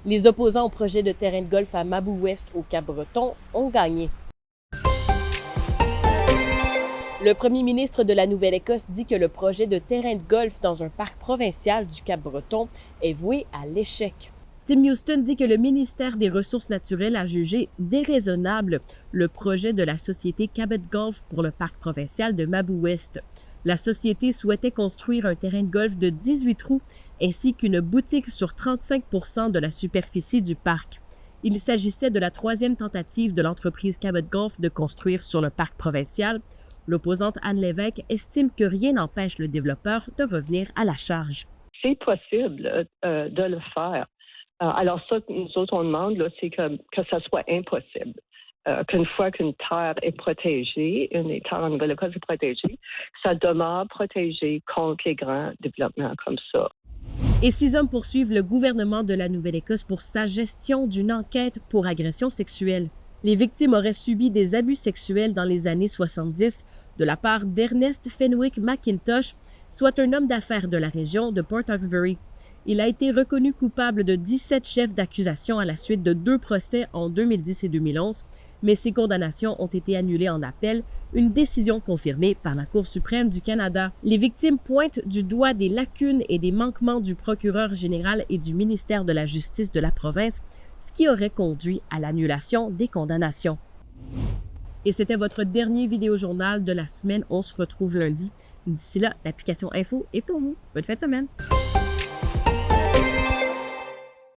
Les opposants au projet de terrain de golf à Mabou-Ouest au Cap-Breton ont gagné. Le premier ministre de la Nouvelle-Écosse dit que le projet de terrain de golf dans un parc provincial du Cap-Breton est voué à l'échec. Tim Houston dit que le ministère des Ressources naturelles a jugé déraisonnable le projet de la société Cabot Golf pour le parc provincial de Mabou-Ouest. La société souhaitait construire un terrain de golf de 18 trous ainsi qu'une boutique sur 35 % de la superficie du parc. Il s'agissait de la troisième tentative de l'entreprise Cabot Golf de construire sur le parc provincial. L'opposante Anne Lévesque estime que rien n'empêche le développeur de revenir à la charge. C'est possible de le faire. Alors ça, nous autres, on demande, là, c'est que ça soit impossible. Qu'une fois qu'une terre est protégée, une terre en Nouvelle-Écosse est protégée, ça demeure protégé contre les grands développements comme ça. Et 6 hommes poursuivent le gouvernement de la Nouvelle-Écosse pour sa gestion d'une enquête pour agression sexuelle. Les victimes auraient subi des abus sexuels dans les années 70 de la part d'Ernest Fenwick McIntosh, soit un homme d'affaires de la région de Port Hawkesbury. Il a été reconnu coupable de 17 chefs d'accusation à la suite de 2 procès en 2010 et 2011, mais ces condamnations ont été annulées en appel, une décision confirmée par la Cour suprême du Canada. Les victimes pointent du doigt des lacunes et des manquements du procureur général et du ministère de la Justice de la province, ce qui aurait conduit à l'annulation des condamnations. Et c'était votre dernier vidéojournal de la semaine. On se retrouve lundi. D'ici là, l'application Info est pour vous. Bonne fin de semaine!